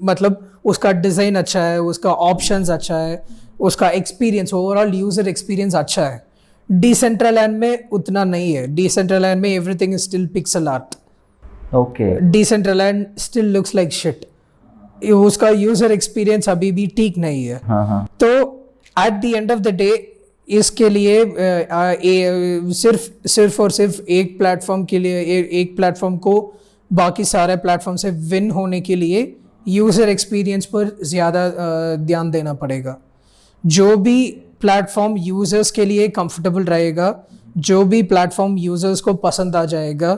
मतलब उसका डिज़ाइन अच्छा है, उसका ऑप्शंस अच्छा है, उसका एक्सपीरियंस, ओवरऑल यूज़र एक्सपीरियंस अच्छा है। डिसेंट्रलैंड में उतना नहीं है। डिसेंट्रलैंड में everything is still pixel art. Okay, Decentraland still looks like shit. उसका यूजर एक्सपीरियंस अभी भी ठीक नहीं है। हाँ। तो eight the end of the day इसके लिए सिर्फ और सिर्फ एक प्लेटफॉर्म के लिए, एक प्लेटफॉर्म को बाकी सारे प्लेटफॉर्म से विन होने के लिए यूज़र एक्सपीरियंस पर ज़्यादा ध्यान देना पड़ेगा। जो भी प्लेटफॉर्म यूज़र्स के लिए कंफर्टेबल रहेगा, जो भी प्लेटफॉर्म यूज़र्स को पसंद आ जाएगा,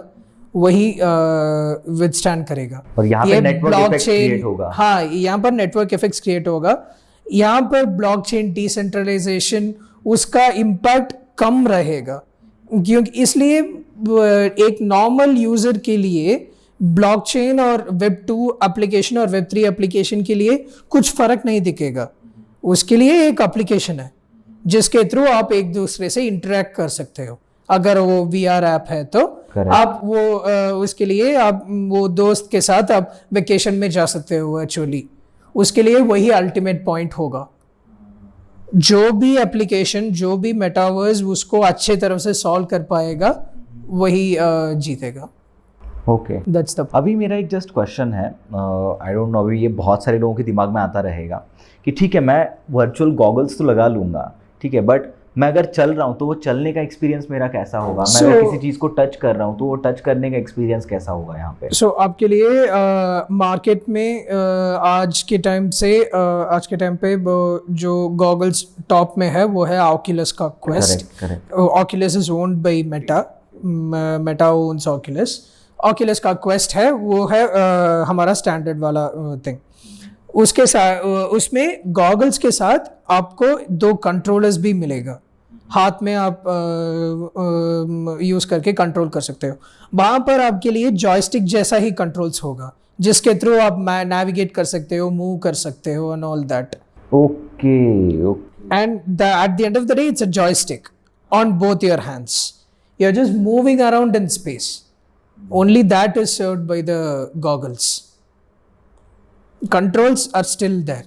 वही विदस्टैंड करेगा। और यहाँ पे नेटवर्क इफेक्ट क्रिएट होगा। हाँ, यहाँ पर नेटवर्क इफेक्ट्स क्रिएट होगा। यहाँ पर ब्लॉकचेन डिसेंट्रलाइजेशन, उसका इम्पैक्ट कम रहेगा, क्योंकि इसलिए एक नॉर्मल यूजर के लिए ब्लॉकचेन और Web2 एप्लीकेशन और Web3 एप्लीकेशन के लिए कुछ फर्क नहीं दिखेगा। उसके लिए एक एप्लीकेशन है जिसके थ्रू आप एक दूसरे से इंटरेक्ट कर सकते हो। अगर वो VR ऐप है तो आप वो उसके लिए आप वो दोस्त के साथ आप वेकेशन में जा सकते हो वर्चुअली। उसके लिए वही अल्टीमेट पॉइंट होगा। जो भी एप्लीकेशन, जो भी मेटावर्स उसको अच्छे तरह से सॉल्व कर पाएगा, वही जीतेगा। Okay, that's the. अभी मेरा एक जस्ट क्वेश्चन है, आई डोंट नो, अभी ये बहुत सारे लोगों के दिमाग में आता रहेगा कि ठीक है, मैं वर्चुअल गॉगल्स तो लगा लूँगा, ठीक है, बट मैं अगर चल रहा हूँ तो वो चलने का एक्सपीरियंस मेरा कैसा होगा? मैं अगर किसी चीज़ को टच कर रहा हूँ तो वो टच करने का एक्सपीरियंस कैसा होगा यहाँ पे? आपके लिए मार्केट में आज के टाइम पे जो गॉगल्स टॉप में है वो है ऑक्यूलस का quest. Correct. Oculus is owned by Meta owns Oculus. Oculus का क्वेस्ट है, वो है हमारा स्टैंडर्ड वाला थिंग। उसके साथ, उसमें गॉगल्स के साथ आपको 2 कंट्रोलर्स भी मिलेगा। हाथ में आप यूज़ करके कंट्रोल कर सकते हो। वहाँ पर आपके लिए जॉयस्टिक जैसा ही कंट्रोल्स होगा, जिसके थ्रू आप नेविगेट कर सकते हो, मूव कर सकते हो and all that. Okay okay And at the end of the day, it's a joystick on both your hands. You're just moving around in space. Only that is served by the goggles. Controls are still there.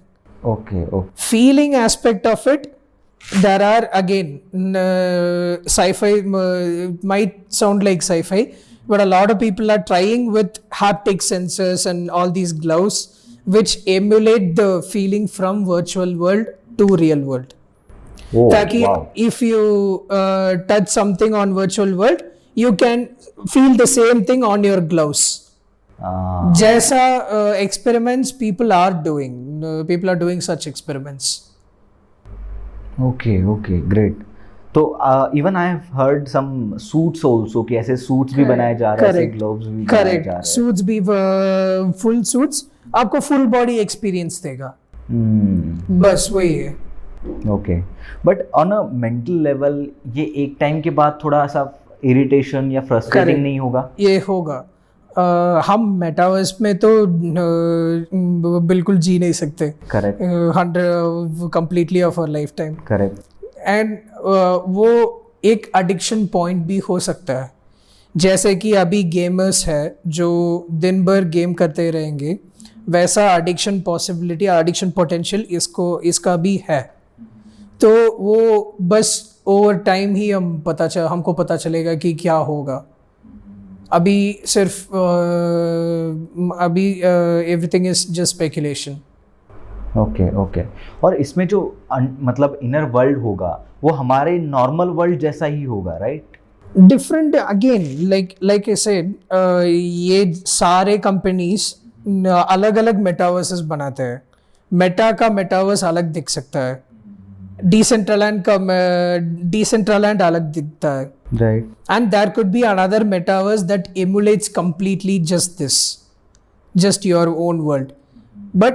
Okay okay Feeling aspect of it, there are again sci-fi. It might sound like sci-fi, but a lot of people are trying with haptic sensors and all these gloves, which emulate the feeling from virtual world to real world. ताकि if you touch something on virtual world, you can feel the same thing on your gloves. जैसा experiments people are doing such experiments. Okay okay great. तो even I have heard some suits also कि ऐसे suits भी बनाए जा रहे हैं, ऐसे ग्लोव्स भी बनाए जा रहे हैं। सूट्स भी, फुल सूट्स आपको फुल बॉडी एक्सपीरियंस देगा। बस वही है। Okay, but on a mental level ये एक टाइम के बाद थोड़ा सा इरिटेशन या फ्रस्ट्रेटिंग नहीं होगा? ये होगा। हम मेटावर्स में तो बिल्कुल जी नहीं सकते। Correct. 100 completely of our life time. Correct. And वो एक एडिक्शन पॉइंट भी हो सकता है। जैसे कि अभी गेमर्स है जो दिन भर गेम करते रहेंगे, वैसा एडिक्शन पॉसिबिलिटी, एडिक्शन पोटेंशियल इसका भी है। तो वो बस ओवर टाइम ही हमको पता चलेगा कि क्या होगा। अभी सिर्फ everything is just speculation. Okay okay. और इसमें जो मतलब इनर वर्ल्ड होगा वो हमारे नॉर्मल वर्ल्ड जैसा ही होगा, right? Different again, like I said, ये सारे कंपनीज अलग अलग मेटावर्सेस बनाते हैं। मेटा का मेटावर्स अलग दिख सकता है, डिसेंट्रलैंड अलग दिखता है, right? And there could be another metaverse that emulates completely just your own world. But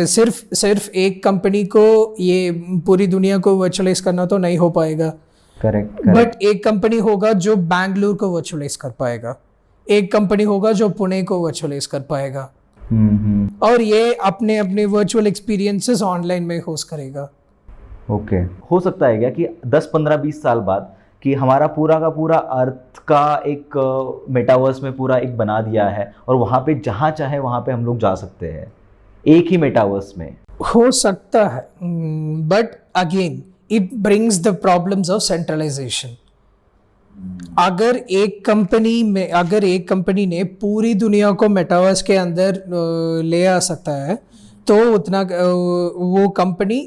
सिर्फ एक कंपनी को ये पूरी दुनिया को वर्चुअलाइज करना तो नहीं हो पाएगा। करेक्ट। बट एक कंपनी होगा जो बैंगलोर को वर्चुअलाइज कर पाएगा, एक कंपनी होगा जो पुणे को वर्चुअलाइज कर पाएगा, और ये अपने अपने वर्चुअल एक्सपीरियंसेस ऑनलाइन में होस्ट करेगा। ओके। हो सकता है क्या कि 10 15 20 साल बाद कि हमारा पूरा का पूरा अर्थ का एक मेटावर्स में पूरा एक बना दिया है और वहाँ पे जहाँ चाहे वहाँ पे हम लोग जा सकते हैं एक ही मेटावर्स में? हो सकता है, but again it brings the problems of centralization. अगर एक कंपनी ने पूरी दुनिया को मेटावर्स के अंदर ले आ सकता है तो उतना वो कंपनी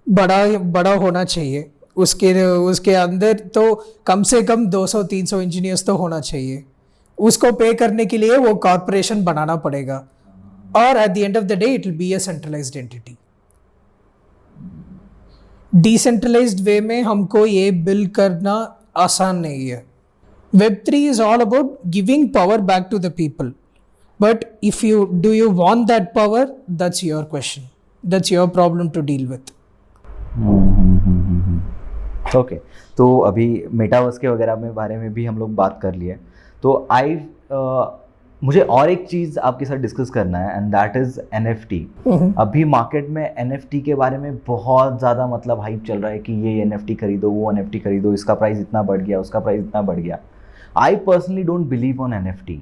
बड़ा होना चाहिए। उसके अंदर तो कम से कम 200-300 इंजीनियर्स तो होना चाहिए। उसको पे करने के लिए वो कॉर्पोरेशन बनाना पड़ेगा, और at the end of the day it will be a centralised entity. Decentralised way में हमको ये बिल्ड करना आसान नहीं है। Web3 is all about giving power back to the people, but do you want that power? That's your question. That's your problem to deal with. Okay, तो अभी metaverse के वगैरह में बारे में भी हम लोग बात कर लिए, तो मुझे और एक चीज़ आपके साथ डिस्कस करना है, एंड दैट इज़ NFT। अभी मार्केट में NFT के बारे में बहुत ज़्यादा मतलब हाइप चल रहा है कि ये NFT खरीदो, वो NFT खरीदो, इसका प्राइस इतना बढ़ गया, उसका प्राइस इतना बढ़ गया। I personally don't believe on NFT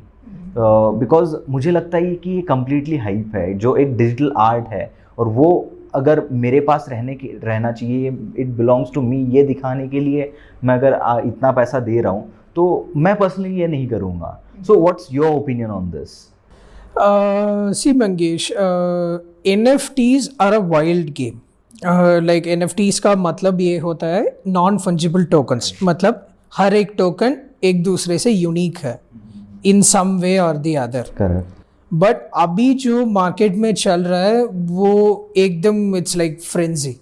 because मुझे लगता है कि ये कम्प्लीटली हाइप है, जो एक डिजिटल आर्ट है, और वो अगर मेरे पास रहना चाहिए, इट बिलोंग्स टू मी, ये दिखाने के लिए मैं अगर इतना पैसा दे रहा हूँ तो मैं पर्सनली ये नहीं करूँगा। So what's your opinion on this? See Mangesh, NFTs are a wild game. Like NFTs का मतलब ये होता है नॉन फंजिबल टोकन्स, मतलब हर एक टोकन एक दूसरे से यूनिक है इन सम वे और द अदर। करेक्ट। बट अभी जो मार्केट में चल रहा है वो एकदम it's like frenzy.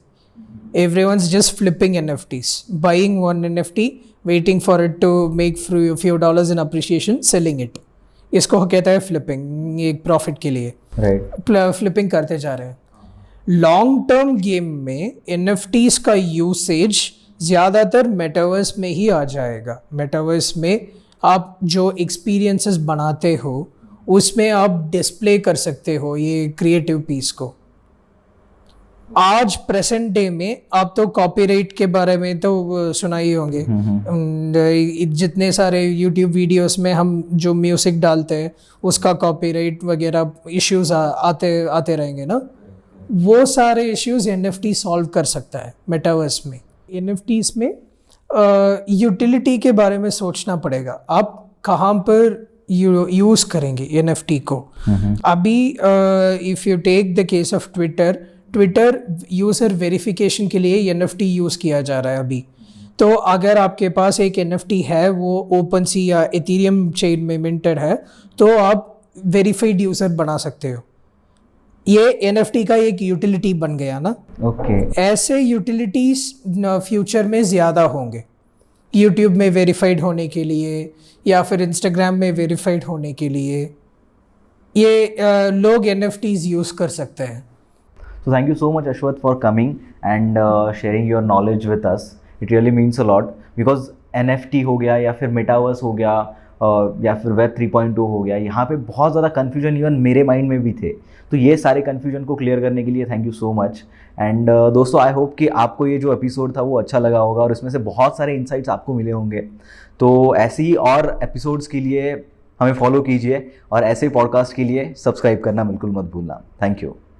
Everyone's just flipping NFTs, buying one NFT, waiting for it to make few dollars in appreciation, selling it. इसको कहता है फ्लिपिंग, एक प्रॉफिट के लिए फ्लिपिंग करते जा रहे हैं। लॉन्ग टर्म गेम में NFTs का यूसेज ज़्यादातर मेटावर्स में ही आ जाएगा। मेटावर्स में आप जो एक्सपीरियंसेस बनाते हो उसमें आप डिस्प्ले कर सकते हो ये क्रिएटिव पीस को। आज प्रेजेंट डे में आप तो कॉपीराइट के बारे में तो सुना ही होंगे। जितने सारे यूट्यूब वीडियोस में हम जो म्यूजिक डालते हैं उसका कॉपीराइट वगैरह इश्यूज आते रहेंगे ना, वो सारे इश्यूज NFT सॉल्व कर सकता है मेटावर्स में। NFTs में यूटिलिटी के बारे में सोचना पड़ेगा, आप कहाँ पर यूज़ करेंगे NFT को। अभी if you take the case of Twitter user verification के लिए NFT यूज़ किया जा रहा है अभी। तो अगर आपके पास एक NFT है, वो OpenSea या इथेरियम चेन में मिंटेड है, तो आप वेरीफाइड यूज़र बना सकते हो। ये NFT का एक यूटिलिटी बन गया ना। ओके। ऐसे यूटिलिटीज फ्यूचर में ज़्यादा होंगे, यूट्यूब में वेरीफाइड होने के लिए या फिर इंस्टाग्राम में वेरीफाइड होने के लिए ये लोग NFTs यूज़ कर सकते हैं। So thank you so much Ashwath for coming and sharing your knowledge with us. It really means a lot because NFT हो गया या फिर मेटावर्स हो गया या फिर वेब 3.0 हो गया, यहाँ पे बहुत ज़्यादा कन्फ्यूजन इवन मेरे माइंड में भी थे। तो ये सारे कन्फ्यूजन को क्लियर करने के लिए thank you so much. And दोस्तों, आई होप कि आपको ये जो एपिसोड था वो अच्छा लगा होगा और इसमें से बहुत सारे इंसाइट्स आपको मिले होंगे। तो ऐसे ही और एपिसोड्स के लिए हमें फॉलो कीजिए और ऐसे पॉडकास्ट के लिए सब्सक्राइब करना बिल्कुल मत भूलना। Thank you.